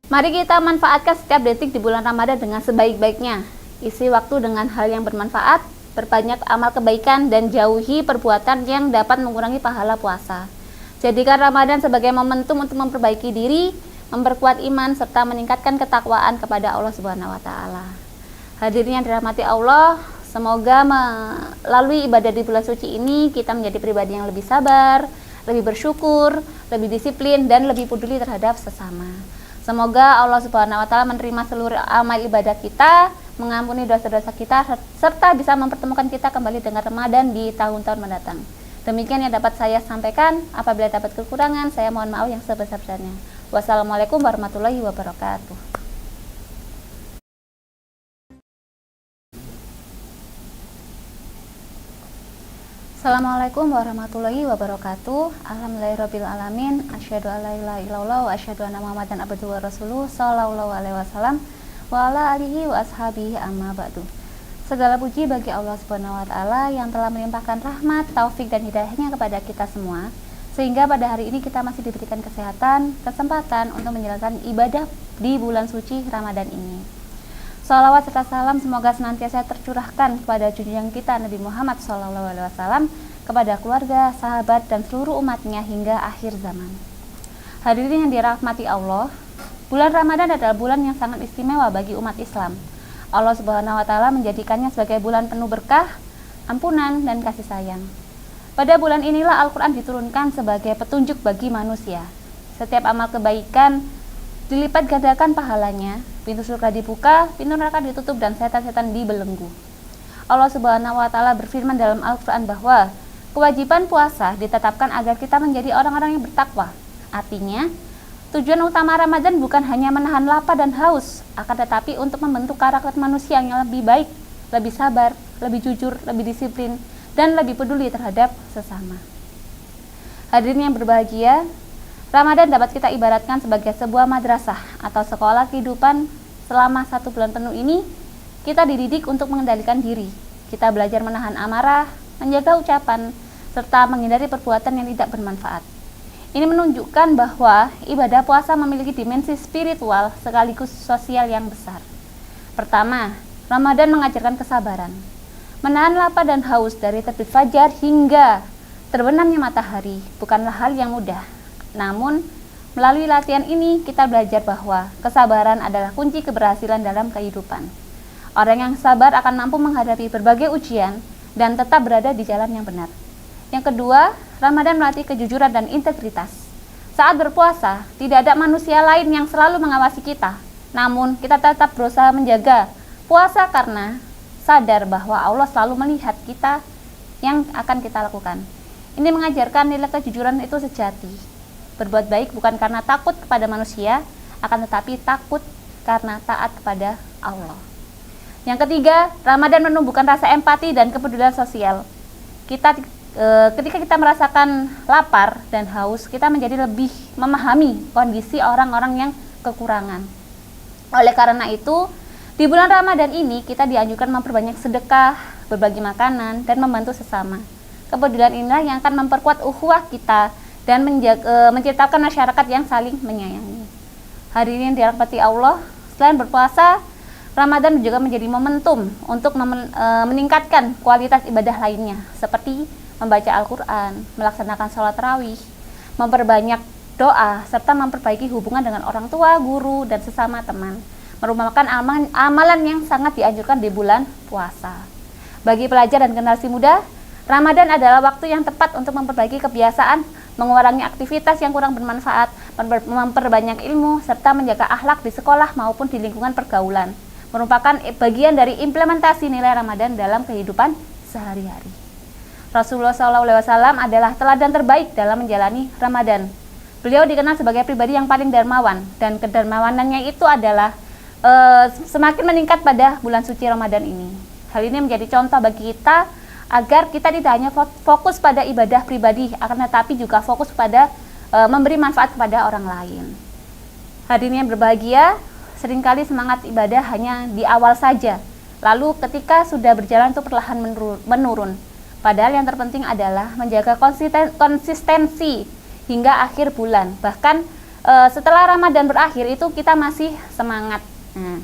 Mari kita manfaatkan setiap detik di bulan Ramadan dengan sebaik-baiknya. Isi waktu dengan hal yang bermanfaat, perbanyak amal kebaikan, dan jauhi perbuatan yang dapat mengurangi pahala puasa. Jadikan Ramadan sebagai momentum untuk memperbaiki diri, memperkuat iman, serta meningkatkan ketakwaan kepada Allah Subhanahu wa Ta'ala. Hadirin yang dirahmati Allah, semoga melalui ibadah di bulan suci ini kita menjadi pribadi yang lebih sabar, lebih bersyukur, lebih disiplin, dan lebih peduli terhadap sesama. Semoga Allah Subhanahu wa Ta'ala menerima seluruh amal ibadah kita, mengampuni dosa-dosa kita, serta bisa mempertemukan kita kembali dengan Ramadan di tahun-tahun mendatang. Demikian yang dapat saya sampaikan. Apabila dapat kekurangan, saya mohon maaf yang sebesar-besarnya. Wassalamualaikum warahmatullahi wabarakatuh. Assalamualaikum warahmatullahi wabarakatuh. Alhamdulillahirrabbilalamin. Asyhadu an la ilaha illallah wa asyhadu anna Muhammadan abduhu wa rasuluh sallallahu alaihi wasallam wa ala alihi wa ashabihi amma ba'du. Segala puji bagi Allah Subhanahu wa Ta'ala yang telah melimpahkan rahmat, taufik, dan hidayahnya kepada kita semua, sehingga pada hari ini kita masih diberikan kesehatan, kesempatan untuk menjalankan ibadah di bulan suci Ramadan ini. Shalawat serta salam semoga senantiasa tercurahkan kepada junjungan kita Nabi Muhammad SAW, kepada keluarga, sahabat, dan seluruh umatnya hingga akhir zaman. Hadirin yang dirahmati Allah, bulan Ramadan adalah bulan yang sangat istimewa bagi umat Islam. Allah Subhanahu wa Ta'ala menjadikannya sebagai bulan penuh berkah, ampunan, dan kasih sayang. Pada bulan inilah Al-Quran diturunkan sebagai petunjuk bagi manusia. Setiap amal kebaikan dilipat gandakan pahalanya, pintu surga dibuka, pintu neraka ditutup, dan setan-setan dibelenggu. Allah Subhanahu wa Ta'ala berfirman dalam Al-Quran bahwa kewajiban puasa ditetapkan agar kita menjadi orang-orang yang bertakwa. Artinya, tujuan utama Ramadan bukan hanya menahan lapar dan haus, akan tetapi untuk membentuk karakter manusia yang lebih baik, lebih sabar, lebih jujur, lebih disiplin, dan lebih peduli terhadap sesama. Hadirin yang berbahagia, Ramadan dapat kita ibaratkan sebagai sebuah madrasah atau sekolah kehidupan. Selama 1 bulan penuh ini, kita dididik untuk mengendalikan diri. Kita belajar menahan amarah, menjaga ucapan, serta menghindari perbuatan yang tidak bermanfaat. Ini menunjukkan bahwa ibadah puasa memiliki dimensi spiritual sekaligus sosial yang besar. Pertama, Ramadan mengajarkan kesabaran. Menahan lapar dan haus dari terbit fajar hingga terbenamnya matahari bukanlah hal yang mudah. Namun, melalui latihan ini kita belajar bahwa kesabaran adalah kunci keberhasilan dalam kehidupan. Orang yang sabar akan mampu menghadapi berbagai ujian dan tetap berada di jalan yang benar. Yang kedua, Ramadan melatih kejujuran dan integritas. Saat berpuasa, tidak ada manusia lain yang selalu mengawasi kita. Namun, kita tetap berusaha menjaga puasa karena sadar bahwa Allah selalu melihat kita yang akan kita lakukan. Ini mengajarkan nilai kejujuran itu sejati. Berbuat baik bukan karena takut kepada manusia, akan tetapi takut karena taat kepada Allah. Yang ketiga, Ramadan menumbuhkan rasa empati dan kepedulian sosial. Ketika kita merasakan lapar dan haus, kita menjadi lebih memahami kondisi orang-orang yang kekurangan. Oleh karena itu, di bulan Ramadan ini kita dianjurkan memperbanyak sedekah, berbagi makanan, dan membantu sesama. Kepedulian inilah yang akan memperkuat ukhuwah kita dan menciptakan masyarakat yang saling menyayangi. Hari ini dirahmati Allah, selain berpuasa, Ramadan juga menjadi momentum untuk meningkatkan kualitas ibadah lainnya, seperti membaca Al-Quran, melaksanakan sholat tarawih, memperbanyak doa, serta memperbaiki hubungan dengan orang tua, guru, dan sesama teman. Merupakan amalan yang sangat dianjurkan di bulan puasa. Bagi pelajar dan generasi muda, Ramadan adalah waktu yang tepat untuk memperbaiki kebiasaan, mengurangi aktivitas yang kurang bermanfaat, memperbanyak ilmu, serta menjaga akhlak di sekolah maupun di lingkungan pergaulan. Merupakan bagian dari implementasi nilai Ramadan dalam kehidupan sehari-hari. Rasulullah SAW adalah teladan terbaik dalam menjalani Ramadan. Beliau dikenal sebagai pribadi yang paling dermawan, dan kedermawanannya itu adalah semakin meningkat pada bulan suci Ramadan ini. Hal ini menjadi contoh bagi kita agar kita tidak hanya fokus pada ibadah pribadi, akan tetapi juga fokus pada memberi manfaat kepada orang lain. Hadirin yang berbahagia, seringkali semangat ibadah hanya di awal saja, lalu ketika sudah berjalan itu perlahan menurun. Padahal yang terpenting adalah menjaga konsistensi hingga akhir bulan. Bahkan setelah Ramadan berakhir itu kita masih semangat. Nah,